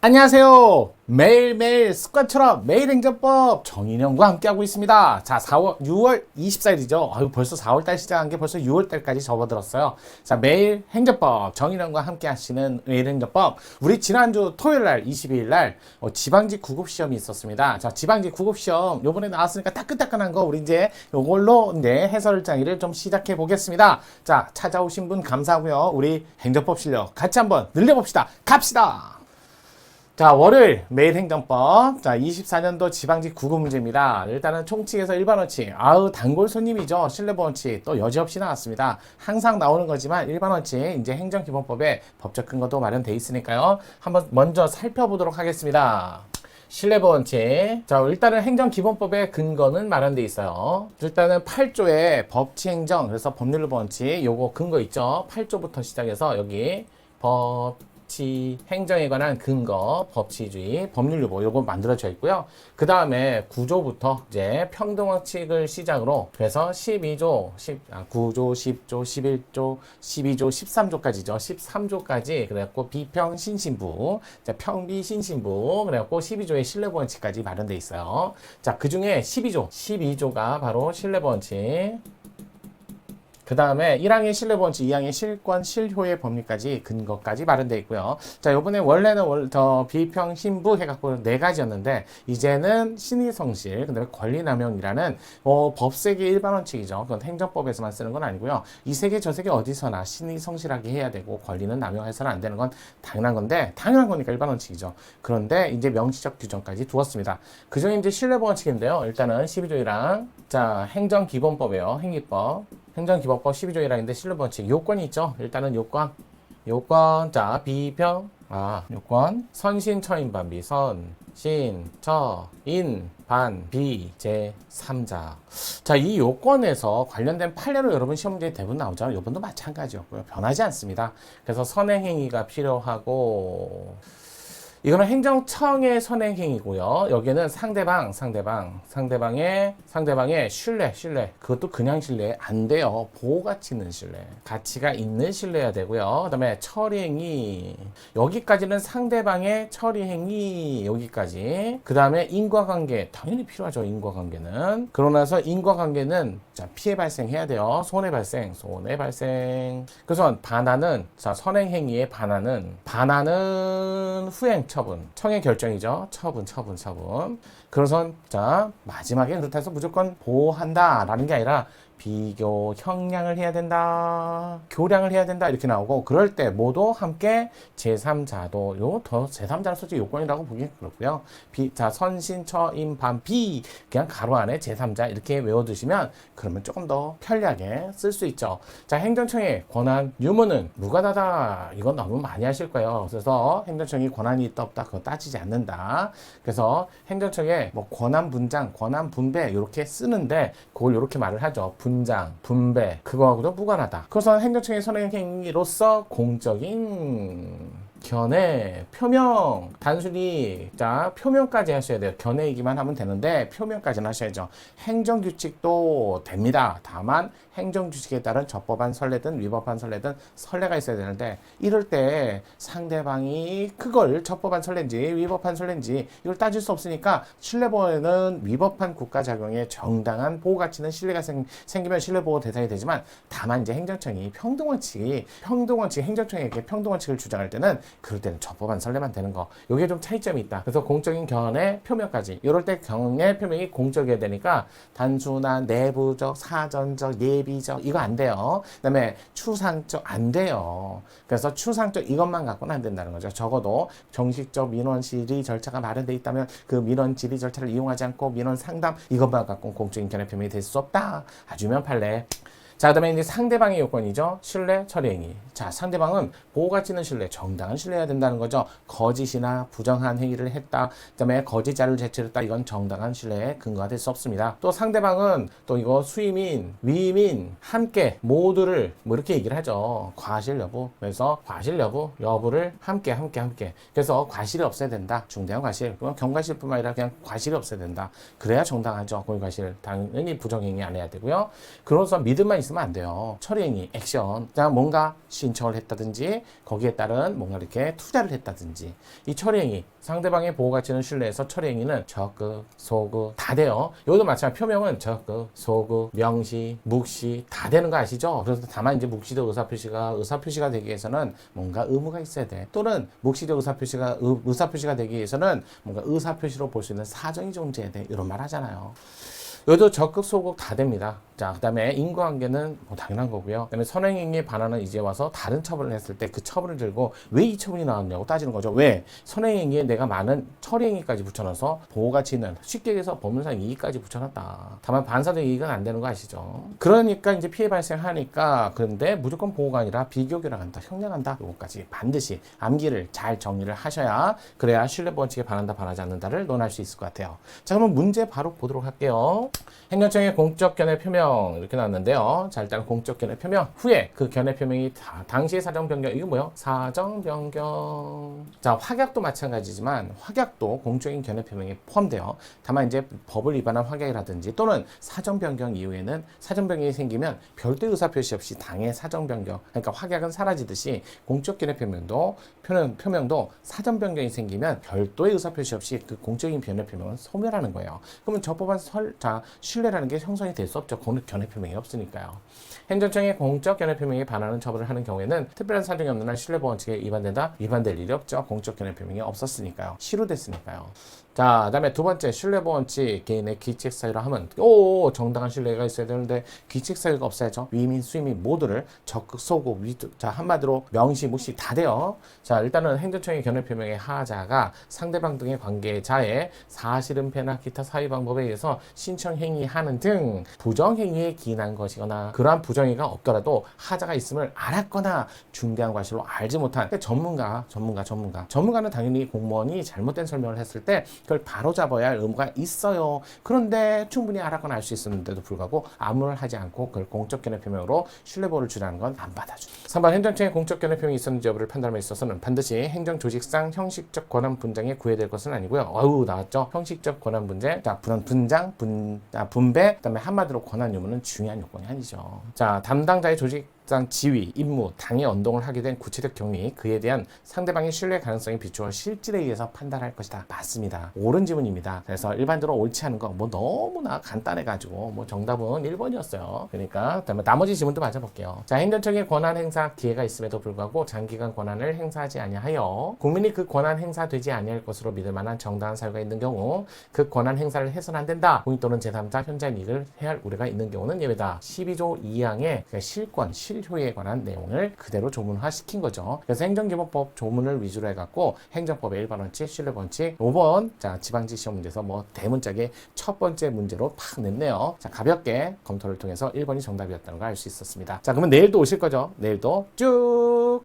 안녕하세요. 매일매일 습관처럼 매일 행정법 정인영과 함께하고 있습니다. 자, 6월 24일이죠. 아유, 벌써 4월달 시작한 게 벌써 6월달까지 접어들었어요. 자, 매일 행정법 정인영과 함께 하시는 매일 행정법. 우리 지난주 토요일날 22일날 지방직 9급 시험이 있었습니다. 자, 지방직 9급 시험 요번에 나왔으니까 따끈따끈한 거 우리 이제 요걸로 이제 해설장의를 좀 시작해 보겠습니다. 자, 찾아오신 분 감사하고요. 우리 행정법 실력 같이 한번 늘려봅시다. 갑시다. 자, 월요일 매일 행정법. 자, 24년도 지방직 9급 문제입니다. 일단은 총칙에서 일반 원칙. 아우, 단골 손님이죠. 신뢰보 원칙 또 여지없이 나왔습니다. 항상 나오는 거지만 일반 원칙 이제 행정기본법에 법적 근거도 마련돼 있으니까요. 한번 먼저 살펴보도록 하겠습니다. 신뢰보 원칙. 자, 일단은 행정기본법의 근거는 마련돼 있어요. 일단은 8조의 법치행정, 그래서 법률보 원칙 요거 근거 있죠. 8조부터 시작해서 여기 행정에 관한 근거, 법치주의, 법률유보 요거 만들어져 있고요. 그 다음에 9조부터 이제 평등원칙을 시작으로 그래서 9조, 10조, 11조, 12조, 13조까지죠. 13조까지 그래갖고 비평 신신부, 자, 평비 신신부, 그래갖고 12조의 신뢰보 원칙까지 마련돼 있어요. 자, 그 중에 12조가 바로 신뢰보 원칙. 그 다음에 1항의 신뢰보 원칙, 2항의 실권, 실효의 법리까지 근거까지 마련되어 있고요. 자, 요번에 원래는 더 비평, 신부 해갖고 4가지였는데, 이제는 신의성실, 그 다음에 권리남용이라는, 법세계 일반 원칙이죠. 그건 행정법에서만 쓰는 건 아니고요. 이 세계, 저 세계 어디서나 신의성실하게 해야 되고, 권리는 남용해서는 안 되는 건 당연한 건데, 당연한 거니까 일반 원칙이죠. 그런데 이제 명시적 규정까지 두었습니다. 그 중에 이제 신뢰보 원칙인데요. 일단은 12조 1항, 자, 행정기본법이에요. 행위법. 행정기본법 12조 1항인데 신뢰보 원칙 요건이 있죠. 일단은 요건 자 비평 요건 선신처인반비 선신처인반비 제3자. 자, 이 요건에서 관련된 판례로 여러분 시험 문제에 대부분 나오죠. 요번도 마찬가지였고요. 변하지 않습니다. 그래서 선행행위가 필요하고 이거는 행정청의 선행행위고요. 여기는 상대방의 신뢰. 그것도 그냥 신뢰 안 돼요. 보호가치 있는 신뢰. 가치가 있는 신뢰여야 되고요. 그 다음에 처리행위. 여기까지는 상대방의 처리행위. 여기까지. 그 다음에 인과관계. 당연히 필요하죠. 인과관계는. 그러고 나서 인과관계는 자, 피해 발생해야 돼요. 손해 발생. 그래서 반환은 자, 선행행위의 반환은 후행 처분. 청의 결정이죠. 처분. 그래서 자, 마지막에 그렇다 해서 무조건 보호한다라는 게 아니라 비교, 형량을 해야 된다, 교량을 해야 된다 이렇게 나오고 그럴 때 모두 함께 제3자도 더 제3자로 솔직히 요건이라고 보기 그렇고요. 자, 선신처인 반비 그냥 가로 안에 제3자 이렇게 외워두시면 그러면 조금 더 편리하게 쓸 수 있죠. 자, 행정청의 권한 유무는 무관하다. 이건 너무 많이 하실 거예요. 그래서 행정청이 권한이 있다 없다 그거 따지지 않는다. 그래서 행정청의 뭐 권한 분장, 권한 분배 이렇게 쓰는데 그걸 이렇게 말을 하죠. 분장, 분배, 그거하고도 무관하다. 그래서 행정청의 선행행위로서 공적인 견해, 표명, 단순히 자 표명까지 하셔야 돼요. 견해이기만 하면 되는데 표명까지는 하셔야죠. 행정규칙도 됩니다. 다만 행정규칙에 따른 적법한 선례든 위법한 선례든 선례가 있어야 되는데 이럴 때 상대방이 그걸 적법한 선례인지 위법한 선례인지 이걸 따질 수 없으니까 신뢰보호에는 위법한 국가작용에 정당한 보호가치는 신뢰가 생기면 신뢰보호 대상이 되지만 다만 이제 행정청이 행정청에게 평등원칙을 주장할 때는 그럴 때는 적법한 선례만 되는 거. 요게 좀 차이점이 있다. 그래서 공적인 견해 표명까지. 이럴 때 견해 표명이 공적이어야 되니까 단순한 내부적, 사전적, 예비적 이거 안 돼요. 그다음에 추상적 안 돼요. 그래서 추상적 이것만 갖고는 안 된다는 거죠. 적어도 정식적 민원 질의 절차가 마련돼 있다면 그 민원 질의 절차를 이용하지 않고 민원 상담 이것만 갖고 공적인 견해 표명이 될 수 없다. 아주면 판례. 자, 그 다음에 이제 상대방의 요건이죠. 신뢰, 처리행위. 자, 상대방은 보호가치 있는 신뢰, 정당한 신뢰해야 된다는 거죠. 거짓이나 부정한 행위를 했다. 그 다음에 거짓 자료를 제출했다. 이건 정당한 신뢰에 근거가 될 수 없습니다. 또 상대방은 또 이거 수임인, 위임인, 함께 모두를 뭐 이렇게 얘기를 하죠. 과실 여부. 그래서 과실 여부를 함께. 그래서 과실이 없어야 된다. 중대한 과실. 그럼 경과실뿐만 아니라 그냥 과실이 없어야 된다. 그래야 정당하죠. 고의과실. 당연히 부정행위 안 해야 되고요. 그래서 믿음만 있으면 안 돼요. 처리행위, 액션. 자, 뭔가 신청을 했다든지 거기에 따른 뭔가 이렇게 투자를 했다든지 이 처리행위, 상대방의 보호가치는 신뢰해서 처리행위는 적극, 소극 다 돼요. 여기도 마찬가지 표명은 적극, 소극, 명시, 묵시 다 되는 거 아시죠? 그래서 다만 이제 묵시적 의사표시가 되기 위해서는 뭔가 의무가 있어야 돼. 또는 묵시적 의사표시가 되기 위해서는 뭔가 의사표시로 볼 수 있는 사정이 존재해야 돼. 이런 말 하잖아요. 여기도 적극, 소극 다 됩니다. 자, 그 다음에 인과관계는 뭐 당연한 거고요. 그 다음에 선행행위에 반하는 이제 와서 다른 처벌을 했을 때 그 처벌을 들고 왜 이 처벌이 나왔냐고 따지는 거죠. 왜? 선행행위에 내가 많은 처리행위까지 붙여넣어서 보호가치 있는, 쉽게 얘기해서 법률상 이익까지 붙여놨다. 다만 반사적 이익은 안 되는 거 아시죠? 그러니까 이제 피해 발생하니까, 그런데 무조건 보호가 아니라 비교결합한다, 형량한다. 요거까지 반드시 암기를 잘 정리를 하셔야, 그래야 신뢰법원칙에 반한다, 반하지 않는다를 논할 수 있을 것 같아요. 자, 그러면 문제 바로 보도록 할게요. 행정청의 공적 견해 표명 이렇게 나왔는데요. 자, 일단 공적 견해 표명 후에 그 견해 표명이 당시의 사정 변경, 이게 뭐요? 사정 변경. 자, 확약도 마찬가지지만 확약도 공적인 견해 표명에 포함돼요. 다만 이제 법을 위반한 확약이라든지 또는 사정 변경 이후에는 사정 변경이 생기면 별도의 의사 표시 없이 당해 사정 변경, 그러니까 확약은 사라지듯이 공적 견해 표명도 사정 변경이 생기면 별도의 의사 표시 없이 그 공적인 견해 표명은 소멸하는 거예요. 그러면 저 법안 신뢰라는 게 형성이 될 수 없죠. 견해 표명이 없으니까요. 행정청의 공적 견해 표명에 반하는 처벌을 하는 경우에는 특별한 사정이 없는 한 신뢰법원칙에 위반될 일이 없죠. 공적 견해 표명이 없었으니까요. 실효됐으니까요. 자, 그다음에 두 번째 신뢰법원칙 개인의 기책 사유라 하면 정당한 신뢰가 있어야 되는데 기책 사유가 없어야죠. 위민, 수민 모두를 적극, 소극, 자, 한마디로 명시, 묵시 다 돼요. 자, 일단은 행정청의 견해 표명의 하자가 상대방 등의 관계자의 사실은폐나 기타 사유 방법에 의해서 신청 행위하는 등 부정행위에 기인한 것이거나 그러한 부정행위가 없더라도 하자가 있음을 알았거나 중대한 과실로 알지 못한 전문가는 당연히 공무원이 잘못된 설명을 했을 때 그걸 바로잡아야 할 의무가 있어요. 그런데 충분히 알았거나 알 수 있었는데도 불구하고 아무 말 하지 않고 그걸 공적 견해 표명으로 신뢰보호를 주라는 건 안 받아줘. 3번 행정청에 공적 견해 표명이 있었는지 여부를 판단함에 있어서는 반드시 행정조직상 형식적 권한 분장에 구애될 것은 아니고요. 나왔죠? 형식적 권한 분배, 그다음에 한마디로 권한 유무는 중요한 요건이 아니죠. 자, 담당자의 조직상 지위, 임무, 당의 언동을 하게 된 구체적 경위, 그에 대한 상대방의 신뢰 가능성에 비추어 실질에 의해서 판단할 것이다. 맞습니다. 옳은 지문입니다. 그래서 일반적으로 옳지 않은 거 너무나 간단해가지고 정답은 1번이었어요. 그러니까 그다음에 나머지 지문도 맞아볼게요. 자, 행정청의 권한 행사 기회가 있음에도 불구하고 장기간 권한을 행사하지 아니하여 국민이 그 권한 행사되지 아니할 것으로 믿을 만한 정당한 사유가 있는 경우 그 권한 행사를 해서는 안 된다. 공익 또는 제3자 현저한 이익을 해할 우려가 있는 경우는 예외다. 12조 2항의 실권, 실효에 관한 내용을 그대로 조문화시킨 거죠. 그래서 행정기본법 조문을 위주로 해갖고 행정법의 1번 원칙, 신뢰원칙 5번 자, 지방지 시험 문제에서 대문짝에 첫 번째 문제로 팍 냈네요. 자, 가볍게 검토를 통해서 1번이 정답이었다는 걸 알 수 있었습니다. 자, 그러면 내일도 오실 거죠? 내일도 쭉